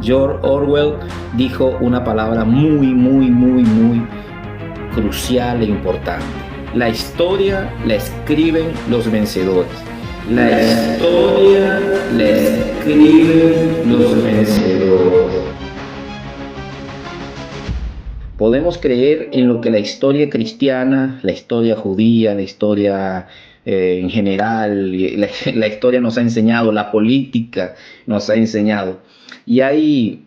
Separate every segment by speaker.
Speaker 1: George Orwell dijo una palabra muy crucial e importante. La historia la escriben los vencedores. La historia la escriben los vencedores. Podemos creer en lo que la historia cristiana, la historia judía, la historia en general, la historia nos ha enseñado, la política nos ha enseñado. Y hay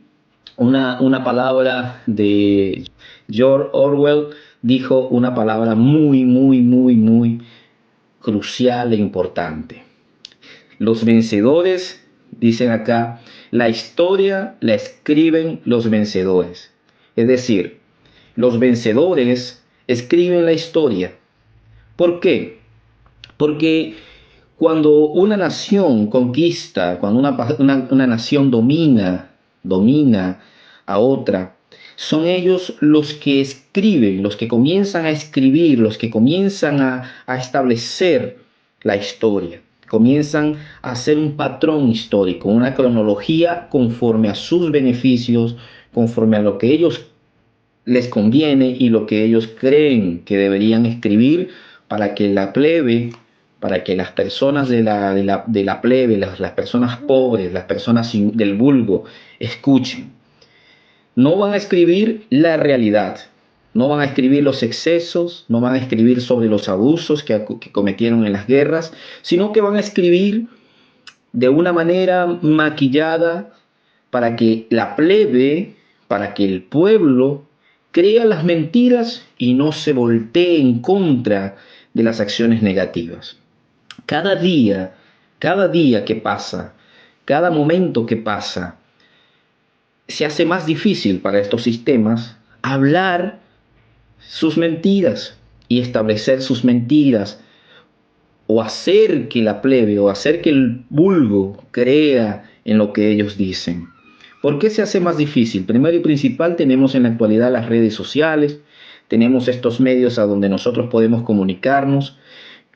Speaker 1: una palabra de George Orwell, dijo una palabra muy crucial e importante. Los vencedores, dicen acá, la historia la escriben los vencedores. Es decir, los vencedores escriben la historia. ¿Por qué? Porque cuando una nación conquista, cuando una nación domina a otra, son ellos los que escriben, los que comienzan a escribir, los que comienzan a establecer la historia. Comienzan a hacer un patrón histórico, una cronología conforme a sus beneficios, conforme a lo que ellos les conviene y lo que ellos creen que deberían escribir para que la plebe, para que las personas de la plebe, las personas pobres, las personas del vulgo, escuchen. No van a escribir la realidad, no van a escribir los excesos, no van a escribir sobre los abusos que cometieron en las guerras, sino que van a escribir de una manera maquillada para que la plebe, para que el pueblo crea las mentiras y no se voltee en contra de las acciones negativas. Cada día que pasa, cada momento que pasa, se hace más difícil para estos sistemas hablar sus mentiras y establecer sus mentiras, o hacer que la plebe, o hacer que el vulgo crea en lo que ellos dicen. ¿Por qué se hace más difícil? Primero y principal, tenemos en la actualidad las redes sociales, tenemos estos medios a donde nosotros podemos comunicarnos,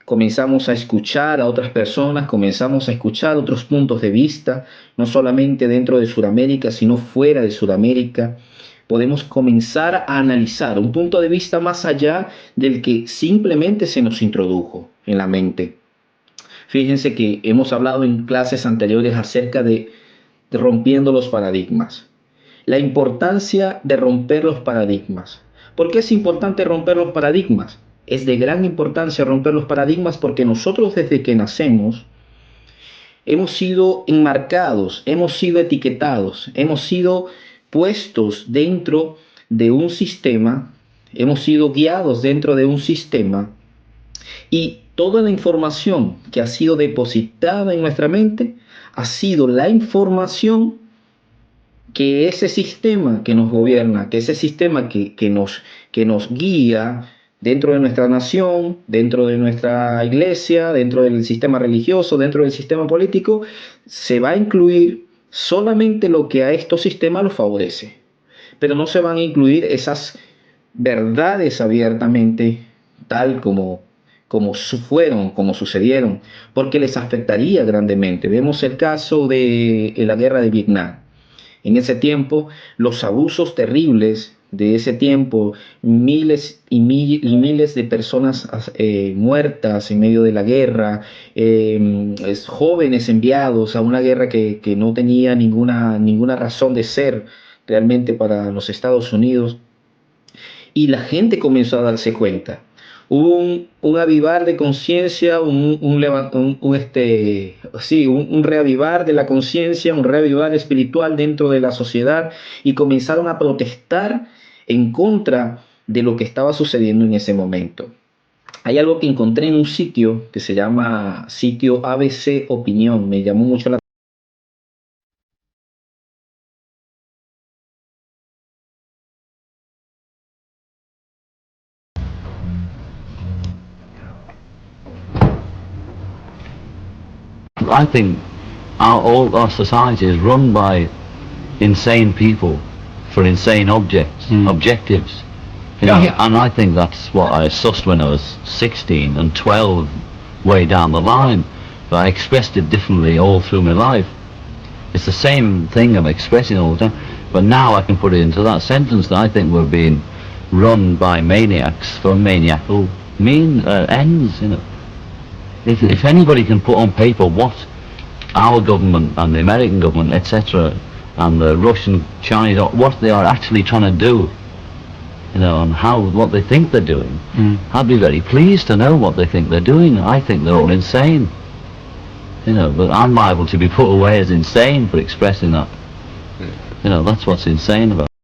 Speaker 1: comenzamos a escuchar a otras personas, comenzamos a escuchar otros puntos de vista, no solamente dentro de Sudamérica, sino fuera de Sudamérica. Podemos comenzar a analizar un punto de vista más allá del que simplemente se nos introdujo en la mente. Fíjense que hemos hablado en clases anteriores acerca de rompiendo los paradigmas. La importancia de romper los paradigmas. ¿Por qué es importante romper los paradigmas? Es de gran importancia romper los paradigmas porque nosotros desde que nacemos hemos sido enmarcados, hemos sido etiquetados, hemos sido puestos dentro de un sistema, hemos sido guiados dentro de un sistema, y toda la información que ha sido depositada en nuestra mente ha sido la información que ese sistema que nos gobierna, que ese sistema que nos guía dentro de nuestra nación, dentro de nuestra iglesia, dentro del sistema religioso, dentro del sistema político, se va a incluir solamente lo que a estos sistemas los favorece. Pero no se van a incluir esas verdades abiertamente, tal como fueron, como sucedieron, porque les afectaría grandemente. Vemos el caso de la guerra de Vietnam. En ese tiempo, los abusos terribles de ese tiempo, miles y miles de personas muertas en medio de la guerra, jóvenes enviados a una guerra que no tenía ninguna razón de ser realmente para los Estados Unidos. Y la gente comenzó a darse cuenta. Hubo un avivar de conciencia, un reavivar de la conciencia, un reavivar espiritual dentro de la sociedad, y comenzaron a protestar en contra de lo que estaba sucediendo en ese momento. Hay algo que encontré en un sitio que se llama sitio ABC Opinión, me llamó mucho la
Speaker 2: I think all our society is run by insane people for insane objectives. You know, and I think that's what I sussed when I was 16 and 12 way down the line. But I expressed it differently all through my life. It's the same thing I'm expressing all the time, but now I can put it into that sentence that I think we're being run by maniacs for maniacal ends, you know. If anybody can put on paper what our government and the American government, etc., and the Russian, Chinese, what they are actually trying to do, you know, and what they think they're doing, I'd be very pleased to know what they think they're doing. I think they're all insane, you know, but I'm liable to be put away as insane for expressing that. You know, that's what's insane about it.